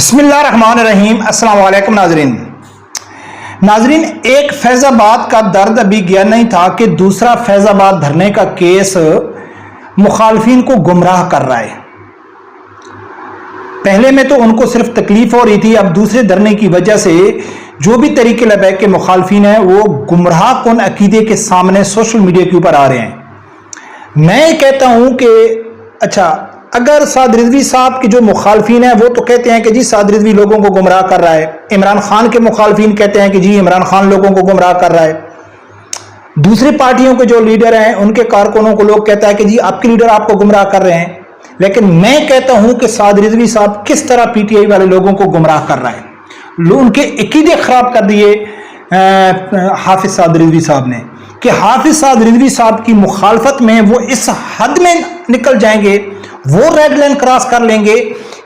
بسم اللہ الرحمن الرحیم۔ السلام علیکم ناظرین، ایک فیض آباد کا درد ابھی گیا نہیں تھا کہ دوسرا فیض آباد دھرنے کا کیس مخالفین کو گمراہ کر رہا ہے۔ پہلے میں تو ان کو صرف تکلیف ہو رہی تھی، اب دوسرے دھرنے کی وجہ سے جو بھی طریق لبیک کے مخالفین ہیں وہ گمراہ کن عقیدے کے سامنے سوشل میڈیا کے اوپر آ رہے ہیں۔ میں کہتا ہوں کہ اچھا، اگر سعد رضوی صاحب کے جو مخالفین ہیں وہ تو کہتے ہیں کہ جی سعد رضوی لوگوں کو گمراہ کر رہا ہے، عمران خان کے مخالفین کہتے ہیں کہ جی عمران خان لوگوں کو گمراہ کر رہا ہے، دوسری پارٹیوں کے جو لیڈر ہیں ان کے کارکنوں کو لوگ کہتا ہے کہ جی آپ کے لیڈر آپ کو گمراہ کر رہے ہیں۔ لیکن میں کہتا ہوں کہ سعد رضوی صاحب کس طرح پی ٹی آئی والے لوگوں کو گمراہ کر رہا ہے۔ ان کے عقیدے خراب کر دیے حافظ سعد رضوی صاحب نے کہ حافظ سعد رضوی صاحب کی مخالفت میں وہ اس حد میں نکل جائیں گے، وہ ریڈ لائن کراس کر لیں گے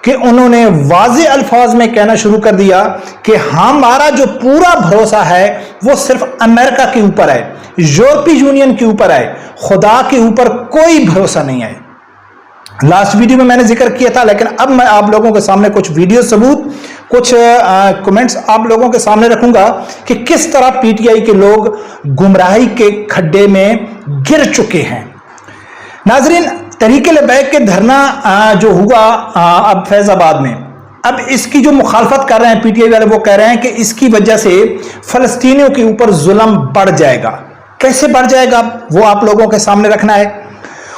کہ انہوں نے واضح الفاظ میں کہنا شروع کر دیا کہ ہمارا جو پورا بھروسہ ہے وہ صرف امریکہ کے اوپر ہے، یورپی یونین کے اوپر ہے، خدا کے اوپر کوئی بھروسہ نہیں ہے۔ لاسٹ ویڈیو میں نے ذکر کیا تھا، لیکن اب میں آپ لوگوں کے سامنے کچھ ویڈیو ثبوت، کچھ کمنٹس آپ لوگوں کے سامنے رکھوں گا کہ کس طرح پی ٹی آئی کے لوگ گمراہی کے کھڈے میں گر چکے ہیں۔ ناظرین، طریق لبیک کے دھرنا جو ہوا اب فیض آباد میں، اب اس کی جو مخالفت کر رہے ہیں پی ٹی آئی والے، وہ کہہ رہے ہیں کہ اس کی وجہ سے فلسطینیوں کے اوپر ظلم بڑھ جائے گا۔ کیسے بڑھ جائے گا وہ آپ لوگوں کے سامنے رکھنا ہے۔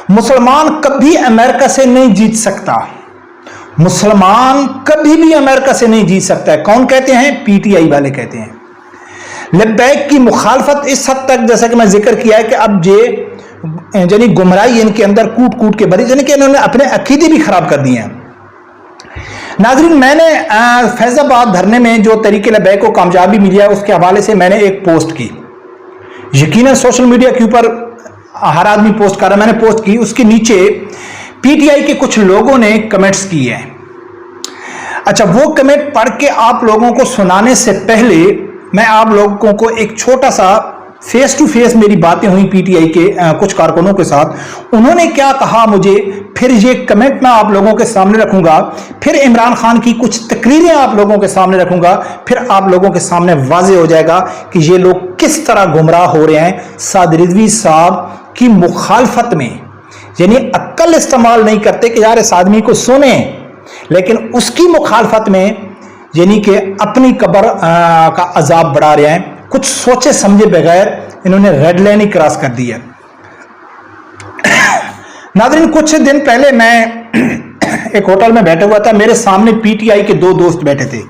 مسلمان کبھی امریکہ سے نہیں جیت سکتا، مسلمان کبھی بھی امریکہ سے نہیں جیت سکتا ہے۔ کون کہتے ہیں؟ پی ٹی آئی والے کہتے ہیں۔ لبیک کی مخالفت اس حد تک، جیسا کہ میں ذکر کیا ہے، کہ اب یعنی گمراہی ان کے اندر کوٹ کوٹ کے بھری، یعنی کہ انہوں نے اپنے عقیدے بھی خراب کر دیے ہیں۔ ناظرین، میں نے فیض آباد دھرنے میں جو طریق لبیک کو کامیابی ملی ہے اس کے حوالے سے میں نے ایک پوسٹ کی۔ یقیناً سوشل میڈیا کے اوپر ہر آدمی پوسٹ کر رہا ہے، میں نے پوسٹ کی، اس کے نیچے پی ٹی آئی کے کچھ لوگوں نے کمنٹس کیے ہیں۔ اچھا، وہ کمنٹ پڑھ کے آپ لوگوں کو سنانے سے پہلے میں آپ لوگوں کو ایک چھوٹا سا فیس ٹو فیس میری باتیں ہوئی پی ٹی آئی کے کچھ کارکنوں کے ساتھ، انہوں نے کیا کہا مجھے، پھر یہ کمنٹ میں آپ لوگوں کے سامنے رکھوں گا، پھر عمران خان کی کچھ تقریریں آپ لوگوں کے سامنے رکھوں گا، پھر آپ لوگوں کے سامنے واضح ہو جائے گا کہ یہ لوگ کس طرح گمراہ ہو رہے ہیں سعد رضوی صاحب کی مخالفت میں۔ یعنی عقل استعمال نہیں کرتے کہ یار اس آدمی کو سنیں، لیکن اس کی مخالفت میں یعنی کہ اپنی قبر کا عذاب بڑھا رہے ہیں۔ کچھ سوچے سمجھے بغیر انہوں نے ریڈ لائن ہی کراس کر دی ہے۔ ناظرین، کچھ دن پہلے میں ایک ہوٹل میں بیٹھا ہوا تھا، میرے سامنے پی ٹی آئی کے دو دوست بیٹھے تھے۔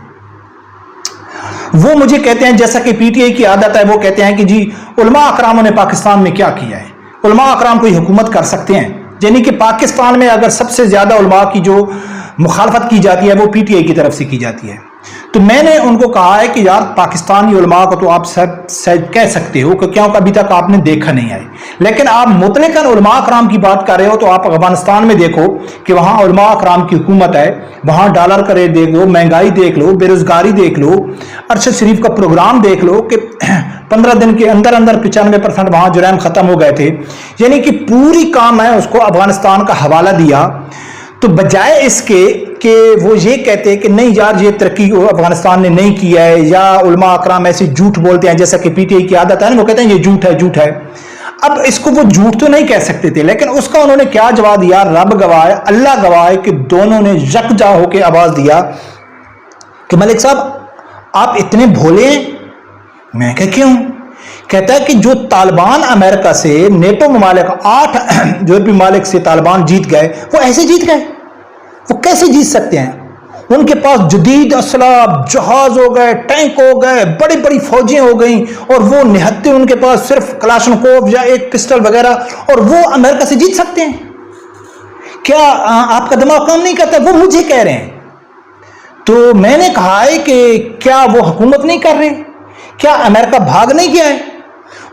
وہ مجھے کہتے ہیں، جیسا کہ پی ٹی آئی کی عادت ہے، وہ کہتے ہیں کہ جی علماء اکراموں نے پاکستان میں کیا کیا ہے، علماء اکرام کوئی حکومت کر سکتے ہیں؟ یعنی کہ پاکستان میں اگر سب سے زیادہ علماء کی جو مخالفت کی جاتی ہے وہ پی ٹی آئی کی طرف سے کی جاتی ہے۔ تو میں نے ان کو کہا ہے کہ یار پاکستانی علماء کو تو آپ کہہ سکتے ہو کہ کیوں ابھی تک آپ نے دیکھا نہیں ہے، لیکن آپ مطلقاً علماء اکرام کی بات کر رہے ہو تو آپ افغانستان میں دیکھو کہ وہاں علماء اکرام کی حکومت ہے، وہاں ڈالر کا ریٹ دیکھ لو، مہنگائی دیکھ لو، بے روزگاری دیکھ لو، ارشد شریف کا پروگرام دیکھ لو کہ 15 دن کے اندر 95% وہاں جرائم ختم ہو گئے تھے۔ یعنی کہ پوری کام ہے اس کو افغانستان کا حوالہ دیا۔ تو بجائے اس کے کہ وہ یہ کہتے کہ نہیں یار یہ ترقی افغانستان نے نہیں کیا ہے، یا علماء اکرام ایسے جھوٹ بولتے ہیں جیسا کہ پی ٹی آئی کی عادت ہے نا، وہ کہتے ہیں یہ جھوٹ ہے جھوٹ ہے۔ اب اس کو وہ جھوٹ تو نہیں کہہ سکتے تھے، لیکن اس کا انہوں نے کیا جواب دیا، رب گواہ ہے، اللہ گواہ ہے کہ دونوں نے یکجا ہو کے آواز دیا کہ ملک صاحب آپ اتنے بھولے ہیں۔ میں کہ کیوں؟ کہتا ہے کہ جو طالبان امریکہ سے نیٹو ممالک 8 یورپی ممالک سے طالبان جیت گئے، وہ ایسے جیت گئے، وہ کیسے جیت سکتے ہیں؟ ان کے پاس جدید اسلحہ، جہاز ہو گئے، ٹینک ہو گئے، بڑی بڑی فوجیں ہو گئیں، اور وہ نہتے ان کے پاس صرف کلاشنکوف یا ایک پسٹل وغیرہ، اور وہ امریکہ سے جیت سکتے ہیں؟ کیا آپ کا دماغ کام نہیں کرتا؟ وہ مجھے کہہ رہے ہیں۔ تو میں نے کہا ہے کہ کیا وہ حکومت نہیں کر رہے؟ کیا امریکہ بھاگ نہیں گیا ہے؟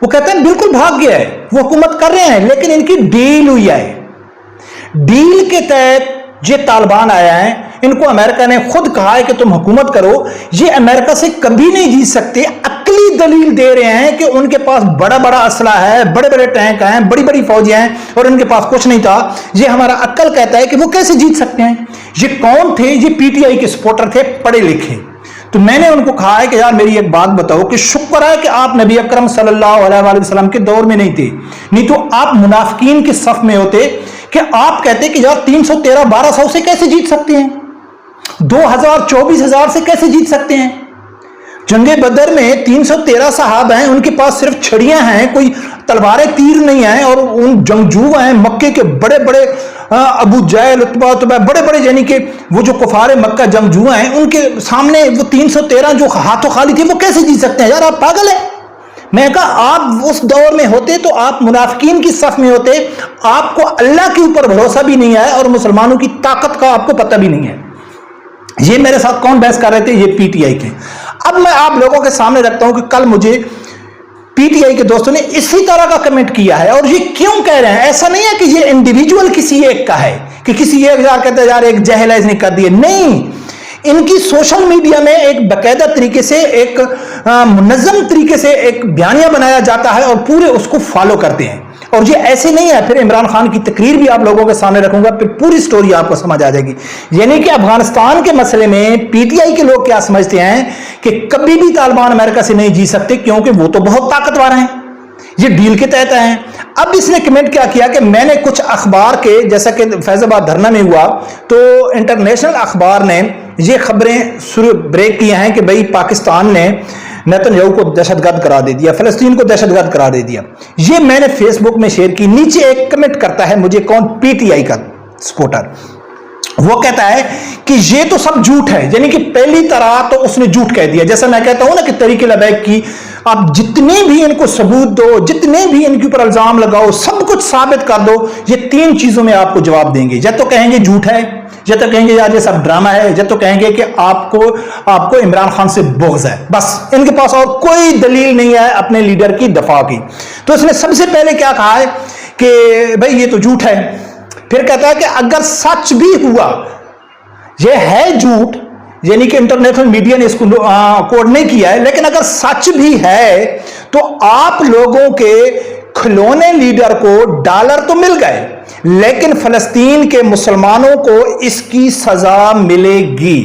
وہ کہتے ہیں بالکل بھاگ گیا ہے، وہ حکومت کر رہے ہیں، لیکن ان کی ڈیل ہوئی ہے۔ ڈیل کے تحت یہ طالبان آیا ہے، ان کو امریکہ نے خود کہا ہے کہ تم حکومت کرو۔ یہ امریکہ سے کبھی نہیں جیت سکتے، عقلی ایسی دلیل دے رہے ہیں کہ ان کے پاس بڑا بڑا اسلحہ ہے, بڑے بڑے ٹینک ہیں, بڑی بڑی فوجیں ہیں, اور ان کے پاس کچھ نہیں تھا. یہ ہمارا عقل کہتا ہے کہ وہ کیسے جیت سکتے ہیں. یہ کون تھے؟ یہ پی ٹی آئی کے سپورٹر تھے, پڑھے لکھے. تو میں نے ان کو کہا ہے کہ یار میری ایک بات بتاؤ, کہ شکر ہے کہ آپ نبی اکرم صلی اللہ علیہ وآلہ وسلم کے دور میں نہیں تھے, نہیں تو آپ منافقین کے صف میں ہوتے. کہ آپ کہتے کہ یار 313 1200 سے کیسے جیت سکتے ہیں, 2000 24,000 سے کیسے جیت سکتے ہیں. جنگ بدر میں 313 صحابہ ہیں, ان کے پاس صرف چھڑیاں ہیں, کوئی تلواریں تیر نہیں ہیں, اور ان جنگجو ہیں مکے کے بڑے بڑے, ابو جہل عتبہ بڑے بڑے, یعنی کہ وہ جو کفار مکہ جنگجو ہیں, ان کے سامنے وہ 313 جو ہاتھوں خالی تھے وہ کیسے جیت سکتے ہیں. یار آپ پاگل ہیں. میں کہا آپ اس دور میں ہوتے تو آپ منافقین کی صف میں ہوتے, آپ کو اللہ کے اوپر بھروسہ بھی نہیں ہے اور مسلمانوں کی طاقت کا آپ کو پتہ بھی نہیں ہے. یہ میرے ساتھ کون بحث کر رہے تھے؟ یہ پی ٹی آئی کے. اب میں آپ لوگوں کے سامنے رکھتا ہوں کہ کل مجھے پی ٹی آئی کے دوستوں نے اسی طرح کا کمنٹ کیا ہے, اور یہ کیوں کہہ رہے ہیں؟ ایسا نہیں ہے کہ یہ انڈیویجول کسی ایک کا ہے, کہ کسی ایک یار کہتا ہے یار ایک جہل ہے اس نے کر دیے. نہیں, ان کی سوشل میڈیا میں ایک باقاعدہ طریقے سے, ایک منظم طریقے سے ایک بیانیہ بنایا جاتا ہے, اور پورے اس کو فالو کرتے ہیں. اور یہ ایسے نہیں ہے. پھر عمران خان کی تقریر بھی آپ لوگوں کے سامنے رکھوں گا, پھر پوری سٹوری آپ کو سمجھ آ جائے گی. یعنی کہ افغانستان کے مسئلے میں پی ٹی آئی کے لوگ کیا سمجھتے ہیں کہ کبھی بھی طالبان امریکہ سے نہیں جیت سکتے, کیونکہ وہ تو بہت طاقتور ہیں, یہ ڈیل کے تحت ہیں. اب اس نے کمنٹ کیا کیا کہ میں نے کچھ اخبار کے, جیسا کہ فیض آباد دھرنا میں ہوا تو انٹرنیشنل اخبار نے یہ خبریں بریک کی ہیں کہ بھئی پاکستان نے نیتن یاہو کو دہشت گرد قرار دے دیا, فلسطین کو دہشت گرد قرار دے دیا. یہ میں نے فیس بک میں شیئر کی. نیچے ایک کمنٹ کرتا ہے مجھے کون, پی ٹی آئی کا سپورٹر, وہ کہتا ہے کہ یہ تو سب جھوٹ ہے. یعنی کہ پہلی طرح تو اس نے جھوٹ کہہ دیا. جیسا میں کہتا ہوں نا کہ طریق لبیک کی آپ جتنے بھی ان کو ثبوت دو, جتنے بھی ان کے اوپر الزام لگاؤ, سب کچھ ثابت کر دو, یہ 3 چیزوں میں آپ کو جواب دیں گے. یا تو کہیں گے جھوٹ ہے, یا تو کہیں گے یار یہ سب ڈرامہ ہے, یا تو کہیں گے کہ آپ کو عمران خان سے بغض ہے. بس ان کے پاس اور کوئی دلیل نہیں ہے اپنے لیڈر کی دفاع کی. تو اس نے سب سے پہلے کیا کہا ہے کہ بھئی یہ تو جھوٹ ہے. پھر کہتا ہے کہ اگر سچ بھی ہوا, یہ ہے جھوٹ, یعنی کہ انٹرنیشنل میڈیا نے اس کو کوڈ نہیں کیا ہے, لیکن اگر سچ بھی ہے تو آپ لوگوں کے کھلونے لیڈر کو ڈالر تو مل گئے, لیکن فلسطین کے مسلمانوں کو اس کی سزا ملے گی.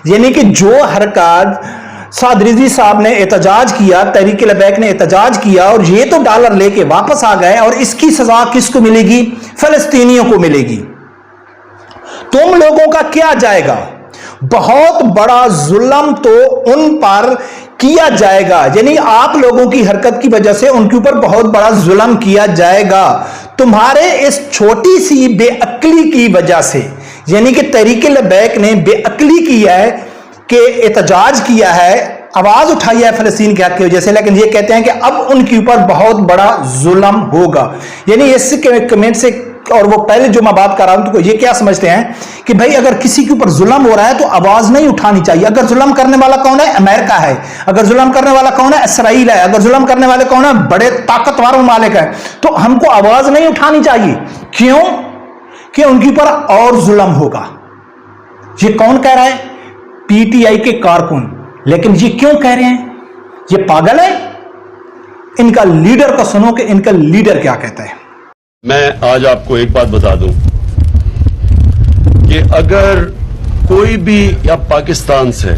یعنی کہ جو حرکات سعد رضوی صاحب نے احتجاج کیا, تحریک لبیک نے احتجاج کیا, اور یہ تو ڈالر لے کے واپس آ گئے, اور اس کی سزا کس کو ملے گی؟ فلسطینیوں کو ملے گی. تم لوگوں کا کیا جائے گا؟ بہت بڑا ظلم تو ان پر کیا جائے گا. یعنی آپ لوگوں کی حرکت کی وجہ سے ان کے اوپر بہت بڑا ظلم کیا جائے گا. تمہارے اس چھوٹی سی بے عقلی کی وجہ سے, یعنی کہ تحریک لبیک نے بے عقلی کی ہے کہ احتجاج کیا ہے, آواز اٹھائی ہے فلسطین کے حق کی وجہ سے, لیکن یہ کہتے ہیں کہ اب ان کے اوپر بہت بڑا ظلم ہوگا. یعنی اس کمنٹ سے, اور وہ پہلے جو میں بات کر رہا ہوں تو یہ کیا سمجھتے ہیں کہ بھائی اگر کسی کے اوپر ظلم ہو رہا ہے تو آواز نہیں اٹھانی چاہیے. اگر ظلم کرنے والا کون ہے؟ امریکہ ہے. اگر ظلم کرنے والا کون ہے؟ اسرائیل ہے. اگر ظلم کرنے والے کون ہے؟ بڑے طاقتور ممالک ہیں. تو ہم کو آواز نہیں اٹھانی چاہیے. کیوں؟ کہ ان کے اوپر اور ظلم ہوگا. یہ کون کہہ رہا ہے؟ پی ٹی آئی کے کارکن. لیکن یہ کیوں کہہ رہے ہیں؟ یہ پاگل ہے. ان کا لیڈر کو سنو کہ ان کا لیڈر کیا کہتا ہے. میں آج آپ کو ایک بات بتا دوں کہ اگر کوئی بھی یا پاکستان سے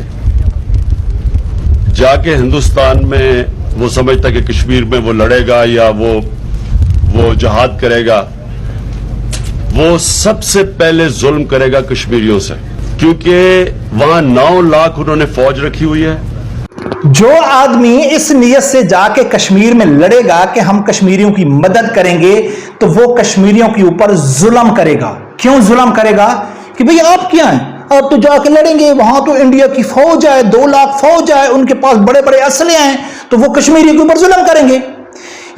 جا کے ہندوستان میں وہ سمجھتا کہ کشمیر میں وہ لڑے گا یا وہ جہاد کرے گا, وہ سب سے پہلے ظلم کرے گا کشمیریوں سے, کیونکہ وہاں 9 لاکھ انہوں نے فوج رکھی ہوئی ہے. جو آدمی اس نیت سے جا کے کشمیر میں لڑے گا کہ ہم کشمیریوں کی مدد کریں گے, تو وہ کشمیریوں کے اوپر ظلم کرے گا. کیوں ظلم کرے گا؟ کہ بھئی آپ کیا ہیں, آپ تو جا کے لڑیں گے, وہاں تو انڈیا کی فوج ہے, 2 لاکھ فوج ہے, ان کے پاس بڑے بڑے اسلحے ہیں, تو وہ کشمیریوں کے اوپر ظلم کریں گے.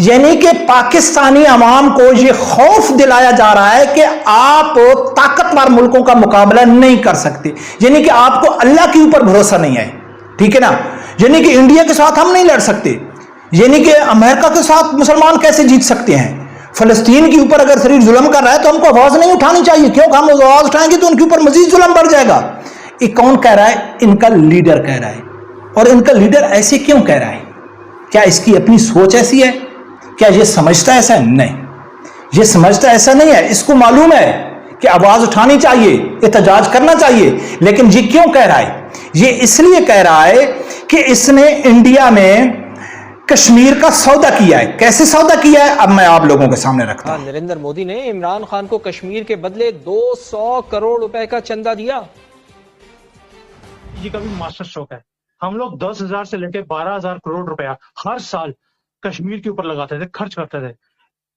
یعنی کہ پاکستانی عوام کو یہ خوف دلایا جا رہا ہے کہ آپ طاقتور ملکوں کا مقابلہ نہیں کر سکتے. یعنی کہ آپ کو اللہ کے اوپر بھروسہ نہیں ہے. ٹھیک ہے نا. یعنی کہ انڈیا کے ساتھ ہم نہیں لڑ سکتے, یعنی کہ امریکہ کے ساتھ مسلمان کیسے جیت سکتے ہیں. فلسطین کے اوپر اگر شریر ظلم کر رہا ہے تو ہم کو آواز نہیں اٹھانی چاہیے, کیونکہ ہم آواز اٹھائیں گے تو ان کے اوپر مزید ظلم بڑھ جائے گا. یہ کون کہہ رہا ہے؟ ان کا لیڈر کہہ رہا ہے. اور ان کا لیڈر ایسے کیوں کہہ رہا ہے؟ کیا اس کی اپنی سوچ ایسی ہے؟ کیا یہ سمجھتا ایسا ہے؟ نہیں، یہ سمجھتا ایسا نہیں ہے. اس کو معلوم ہے کہ آواز اٹھانی چاہیے، احتجاج کرنا چاہیے، لیکن یہ کیوں کہہ رہا ہے؟ یہ اس لیے کہہ رہا ہے کہ اس نے انڈیا میں کشمیر کا سودا کیا ہے. کیسے سودا کیا ہے اب میں آپ لوگوں کے سامنے رکھتا ہوں. نریندر مودی نے عمران خان کو کشمیر کے بدلے 200 کروڑ روپے کا چندہ دیا. یہ کبھی ماسٹر اسٹروک ہے. ہم لوگ 10,000 سے لے کے 12,000 کروڑ روپیہ ہر سال کشمیر کے اوپر لگاتے تھے، خرچ کرتے تھے.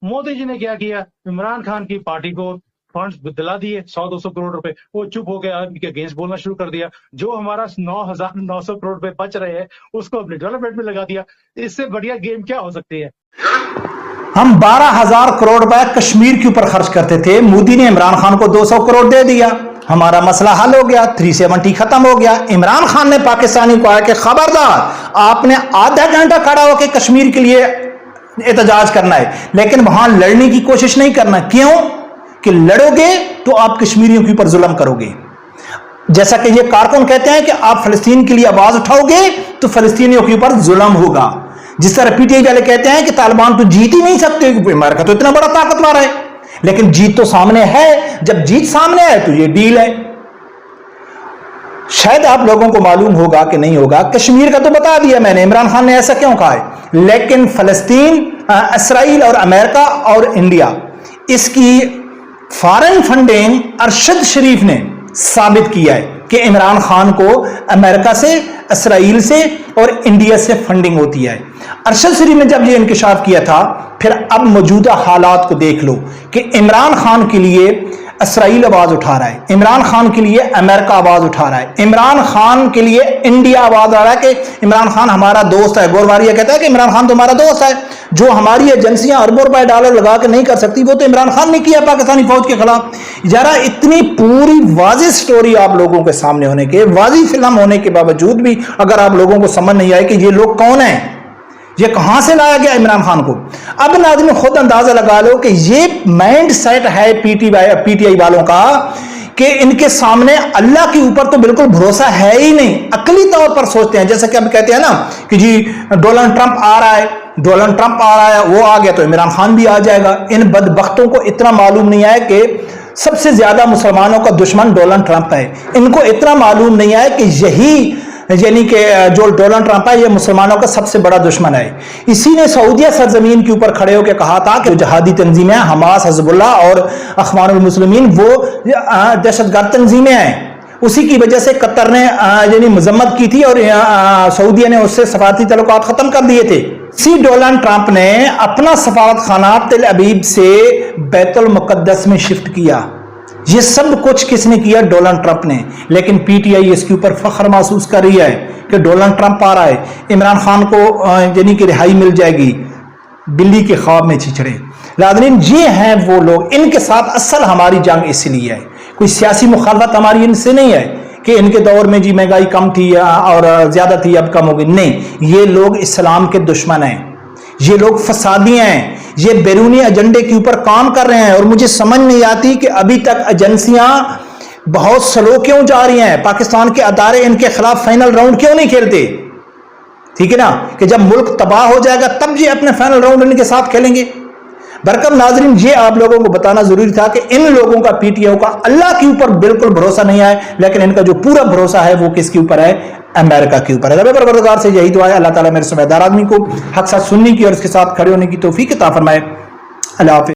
مودی جی نے کیا کیا؟ عمران خان کی پارٹی کو فنڈز دلا دیے 100-200 کروڑ روپے. وہ چپ ہو گیا، ان کے اگینسٹ بولنا شروع کر دیا. جو ہمارا 9,900 کروڑ روپے بچ رہے ہیں اس کو اپنے ڈیولپمنٹ میں لگا دیا. اس سے بڑھیا گیم کیا ہو سکتی ہے؟ ہم 12,000 کروڑ روپے کشمیر کے اوپر خرچ کرتے تھے، مودی نے عمران خان کو 200 کروڑ دے دیا، ہمارا مسئلہ حل ہو گیا، 370 ختم ہو گیا. عمران خان نے پاکستانی کو آیا کہ خبردار آپ نے آدھا گھنٹہ کھڑا ہو کے کشمیر کے لیے احتجاج کرنا ہے، لیکن وہاں لڑنے کی کوشش نہیں کرنا. کیوں؟ کہ لڑو گے تو آپ کشمیریوں کے اوپر ظلم کرو گے. جیسا کہ یہ کارکن کہتے ہیں کہ آپ فلسطین کے لیے آواز اٹھاؤ گے تو فلسطینیوں کے اوپر ظلم ہوگا. جس طرح پی ٹی آئی والے کہتے ہیں کہ طالبان تو جیت ہی نہیں سکتے، امریکہ تو اتنا بڑا طاقتور ہے. لیکن جیت تو سامنے ہے. جب جیت سامنے ہے تو یہ ڈیل ہے. شاید آپ لوگوں کو معلوم ہوگا کہ نہیں ہوگا، کشمیر کا تو بتا دیا میں نے، عمران خان نے ایسا کیوں کہا ہے. لیکن فلسطین، اسرائیل اور امریکہ اور انڈیا، اس کی فارن فنڈنگ ارشد شریف نے ثابت کیا ہے کہ عمران خان کو امریکہ سے، اسرائیل سے اور انڈیا سے فنڈنگ ہوتی ہے. ارشد شریف نے جب یہ انکشاف کیا تھا، پھر اب موجودہ حالات کو دیکھ لو کہ عمران خان کے لیے اسرائیل آواز اٹھا رہا ہے، عمران خان کے لیے امریکہ آواز اٹھا رہا ہے، عمران خان کے لیے انڈیا آواز آ رہا ہے کہ عمران خان ہمارا دوست ہے. گورواریہ کہتا ہے کہ عمران خان تو ہمارا دوست ہے. جو ہماری ایجنسیاں اربوں روپے ڈالر لگا کے نہیں کر سکتی وہ تو عمران خان نے کیا پاکستانی فوج کے خلاف. ذرا اتنی پوری واضح سٹوری آپ لوگوں کے سامنے ہونے کے، واضح فلم ہونے کے باوجود بھی اگر آپ لوگوں کو سمجھ نہیں آئے کہ یہ لوگ کون ہیں، یہ کہاں سے لایا گیا عمران خان کو، اب ناظرین خود اندازہ لگا لو کہ یہ مائنڈ سیٹ ہے پی ٹی آئی والوں کا کہ ان کے سامنے اللہ کے اوپر تو بالکل بھروسہ ہے ہی نہیں. عقلی طور پر سوچتے ہیں، جیسا کہ اب کہتے ہیں نا کہ جی ڈونلڈ ٹرمپ آ رہا ہے، ڈونلڈ ٹرمپ آ رہا ہے، وہ آ گیا تو عمران خان بھی آ جائے گا. ان بدبختوں کو اتنا معلوم نہیں ہے کہ سب سے زیادہ مسلمانوں کا دشمن ڈونلڈ ٹرمپ ہے. ان کو اتنا معلوم نہیں ہے کہ یہی یعنی کہ جو ڈونلڈ ٹرمپ ہے یہ مسلمانوں کا سب سے بڑا دشمن ہے. اسی نے سعودیہ سرزمین کے اوپر کھڑے ہو کے کہا تھا کہ جہادی تنظیمیں حماس، حزب اللہ اور اخوان المسلمین وہ دہشت گرد تنظیمیں ہیں. اسی کی وجہ سے قطر نے یعنی مذمت کی تھی اور سعودیہ نے اس سے سفارتی تعلقات ختم کر دیے تھے. اسی ڈونلڈ ٹرمپ نے اپنا سفارت خانہ تل ابیب سے بیت المقدس میں شفٹ کیا. یہ سب کچھ کس نے کیا؟ ڈونلڈ ٹرمپ نے. لیکن پی ٹی آئی اس کے اوپر فخر محسوس کر رہی ہے کہ ڈونلڈ ٹرمپ آ رہا ہے، عمران خان کو یعنی کہ رہائی مل جائے گی. بلی کے خواب میں چھچڑے. ناظرین یہ ہیں وہ لوگ، ان کے ساتھ اصل ہماری جنگ اس لیے ہے. کوئی سیاسی مخالفت ہماری ان سے نہیں ہے کہ ان کے دور میں جی مہنگائی کم تھی اور زیادہ تھی اب کم ہوگی. نہیں، یہ لوگ اسلام کے دشمن ہیں، یہ لوگ فسادی ہیں، یہ بیرونی ایجنڈے کے اوپر کام کر رہے ہیں. اور مجھے سمجھ نہیں آتی کہ ابھی تک ایجنسیاں بہت سلو کیوں جا رہی ہیں. پاکستان کے ادارے ان کے خلاف فائنل راؤنڈ کیوں نہیں کھیلتے؟ ٹھیک ہے نا، کہ جب ملک تباہ ہو جائے گا تب یہ اپنے فائنل راؤنڈ ان کے ساتھ کھیلیں گے. برکم ناظرین یہ آپ لوگوں کو بتانا ضروری تھا کہ ان لوگوں کا پی ٹی آئی کا اللہ کے اوپر بالکل بھروسہ نہیں ہے، لیکن ان کا جو پورا بھروسہ ہے وہ کس کے اوپر ہے؟ امریکہ کے اوپر ہے. رب پروردگار سے یہی دعا ہے اللہ تعالیٰ میرے سمجھدار آدمی کو حق ساتھ سننے کی اور اس کے ساتھ کھڑے ہونے کی توفیق عطا فرمائے. اللہ حافظ.